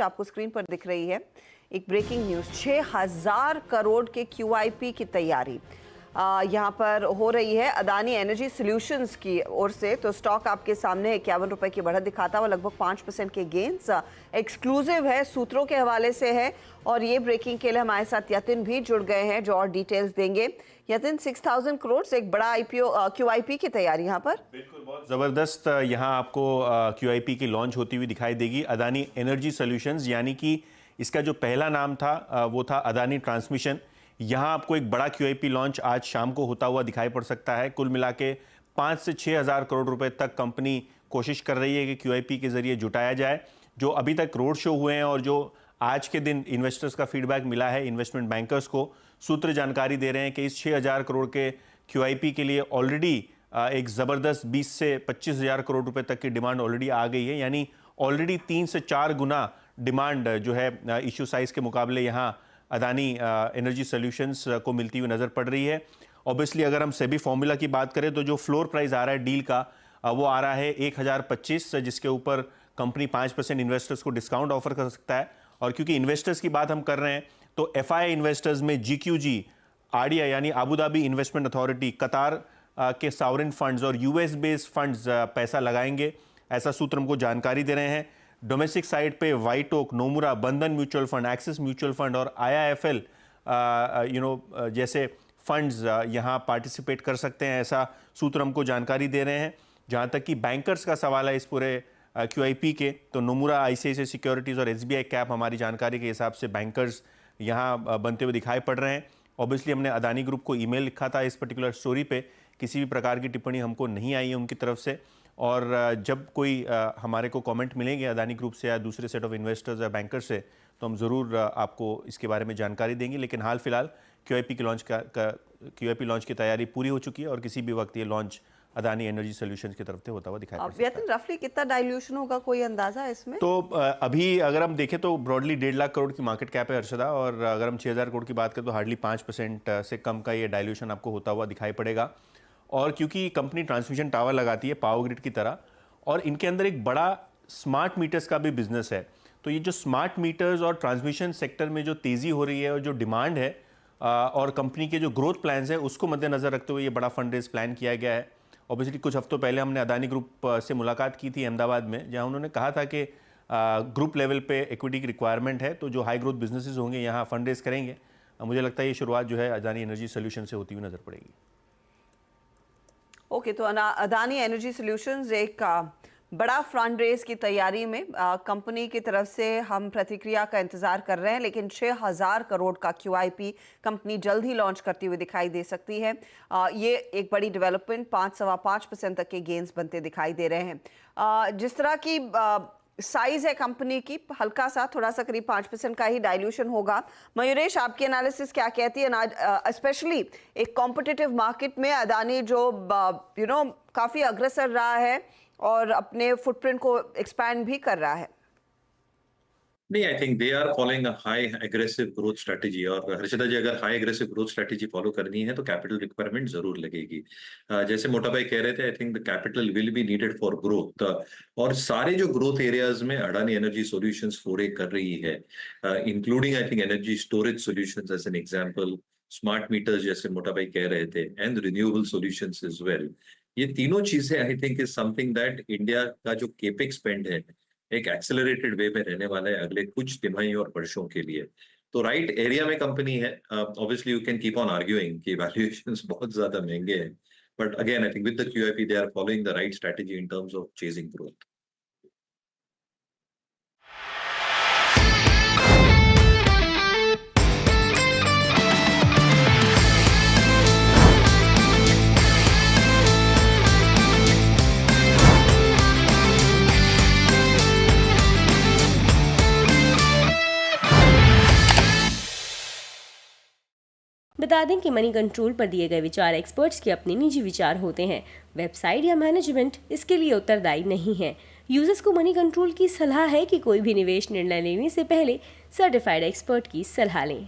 आपको स्क्रीन पर दिख रही है एक ब्रेकिंग न्यूज। 6000 करोड़ के QIP की तैयारी यहाँ पर हो रही है अदानी एनर्जी सॉल्यूशंस की ओर से। तो स्टॉक आपके सामने 51 रुपए की बढ़त दिखाता हुआ लगभग 5% के गेन्स। एक्सक्लूसिव है, सूत्रों के हवाले से है और ये ब्रेकिंग के लिए हमारे साथ यतिन भी जुड़ गए हैं जो और डिटेल्स देंगे। यतिन, 6000 करोड़ से एक बड़ा QIP की तैयारी यहाँ पर। बिल्कुल, बहुत ज़बरदस्त यहाँ आपको QIP की लॉन्च होती हुई दिखाई देगी। अदानी एनर्जी सॉल्यूशंस, यानी कि इसका जो पहला नाम था वो था अदानी ट्रांसमिशन। यहाँ आपको एक बड़ा QIP लॉन्च आज शाम को होता हुआ दिखाई पड़ सकता है। कुल मिला के 5 से 6 हज़ार करोड़ रुपए तक कंपनी कोशिश कर रही है कि QIP के जरिए जुटाया जाए। जो अभी तक रोड शो हुए हैं और जो आज के दिन इन्वेस्टर्स का फीडबैक मिला है इन्वेस्टमेंट बैंकर्स को, सूत्र जानकारी दे रहे हैं कि इस 6,000 करोड़ के QIP के लिए ऑलरेडी एक ज़बरदस्त 20 से 25 हज़ार करोड़ रुपए तक की डिमांड ऑलरेडी आ गई है। यानी ऑलरेडी 3 से 4 गुना डिमांड जो है इश्यू साइज के मुकाबले यहाँ अदानी एनर्जी सॉल्यूशंस को मिलती हुई नज़र पड़ रही है। ऑब्वियसली अगर हम सेबी फॉर्मूला की बात करें तो जो फ्लोर प्राइस आ रहा है डील का वो आ रहा है 1025, जिसके ऊपर कंपनी 5% इन्वेस्टर्स को डिस्काउंट ऑफर कर सकता है। और क्योंकि इन्वेस्टर्स की बात हम कर रहे हैं तो FII इन्वेस्टर्स में GQG, RDI यानी अबू धाबी इन्वेस्टमेंट अथॉरिटी, कतार के सॉवरेन फंड्स और US बेस्ड फंड्स पैसा लगाएंगे, ऐसा सूत्र हमको जानकारी दे रहे हैं। डोमेस्टिक साइड पे वाइट ओक, नोमुरा, बंधन mutual fund, axis mutual fund और IIFL जैसे फंड्स यहाँ पार्टिसिपेट कर सकते हैं, ऐसा सूत्र हमको जानकारी दे रहे हैं। जहाँ तक कि बैंकर्स का सवाल है इस पूरे QIP के, तो नोमुरा, ICICI सिक्योरिटीज़ और SBI कैप हमारी जानकारी के हिसाब से बैंकर्स यहाँ बनते हुए दिखाई पड़ रहे हैं। ऑब्वियसली हमने अदानी ग्रुप को ईमेल लिखा था इस पर्टिकुलर स्टोरी पे, किसी भी प्रकार की टिप्पणी हमको नहीं आई है उनकी तरफ से। और जब कोई हमारे को कमेंट मिलेंगे अदानी ग्रुप से या दूसरे सेट ऑफ इन्वेस्टर्स या बैंकर से, तो हम ज़रूर आपको इसके बारे में जानकारी देंगे। लेकिन हाल फिलहाल QIP लॉन्च की तैयारी पूरी हो चुकी है और किसी भी वक्त ये लॉन्च अदानी एनर्जी सॉल्यूशंस की तरफ से होता हुआ दिखाई पड़ सकता है। रफली कितना डाइल्यूशन होगा, कोई अंदाजा है इसमें? तो अभी अगर हम देखें तो ब्रॉडली 1.5 लाख करोड़ की मार्केट कैप है हर्षदा, और अगर हम 6,000 करोड़ की बात करें तो हार्डली 5% से कम का ये डाइल्यूशन आपको होता हुआ दिखाई पड़ेगा। और क्योंकि कंपनी ट्रांसमिशन टावर लगाती है पावर ग्रिड की तरह, और इनके अंदर एक बड़ा स्मार्ट मीटर्स का भी बिजनेस है, तो ये जो स्मार्ट मीटर्स और ट्रांसमिशन सेक्टर में जो तेज़ी हो रही है और जो डिमांड है और कंपनी के जो ग्रोथ प्लान्स है उसको मद्देनज़र रखते हुए ये बड़ा फंड रेज प्लान किया गया है। ऑब्वियसली कुछ हफ्तों पहले हमने अदानी ग्रुप से मुलाकात की थी अहमदाबाद में, जहाँ उन्होंने कहा था कि ग्रुप लेवल पे इक्विटी की रिक्वायरमेंट है, तो जो हाई ग्रोथ बिजनेसेस होंगे यहाँ फंड रेज करेंगे। मुझे लगता है ये शुरुआत जो है अदानी एनर्जी सॉल्यूशन से होती हुई नज़र पड़ेगी। ओके, तो अदानी एनर्जी सॉल्यूशंस एक बड़ा फंड रेज की तैयारी में कंपनी की तरफ से हम प्रतिक्रिया का इंतजार कर रहे हैं, लेकिन 6000 करोड़ का QIP कंपनी जल्द ही लॉन्च करती हुई दिखाई दे सकती है। ये एक बड़ी डेवलपमेंट, 5.25% तक के गेन्स बनते दिखाई दे रहे हैं। जिस तरह की साइज है कंपनी की, हल्का सा थोड़ा सा करीब 5% का ही डाइल्यूशन होगा। मयूरेश, आपकी एनालिसिस क्या कहती है? स्पेशली एक कॉम्पिटिटिव मार्केट में अदानी जो काफ़ी अग्रसर रहा है और अपने फुटप्रिंट को एक्सपैंड भी कर रहा है। नहीं, I think they are following a high aggressive growth strategy. और हर्षदा जी, अगर high aggressive growth strategy follow करनी है तो कैपिटल रिक्वायरमेंट जरूर लगेगी। जैसे मोटा भाई कह रहे थे, I think the capital will be needed for growth. और सारे जो ग्रोथ एरियाज में अडानी एनर्जी सॉल्यूशंस फोरे कर रही है, including I think energy storage solutions as an example, smart meters जैसे मोटा भाई कह रहे थे, and renewable solutions as well. ये तीनों चीजें I think is something that India का जो केपेक्स स्पेंड है एक एक्सेलरेटेड वे में रहने वाला है अगले कुछ तिमाही और वर्षों के लिए। तो राइट एरिया में कंपनी है। Obviously you can keep on arguing कि वैल्यूएशंस बहुत ज्यादा महंगे हैं, but again I think with the QIP they are following the right strategy in terms of chasing growth. बता दें कि मनी कंट्रोल पर दिए गए विचार एक्सपर्ट्स के अपने निजी विचार होते हैं। वेबसाइट या मैनेजमेंट इसके लिए उत्तरदायी नहीं है। यूजर्स को मनी कंट्रोल की सलाह है कि कोई भी निवेश निर्णय लेने से पहले सर्टिफाइड एक्सपर्ट की सलाह लें।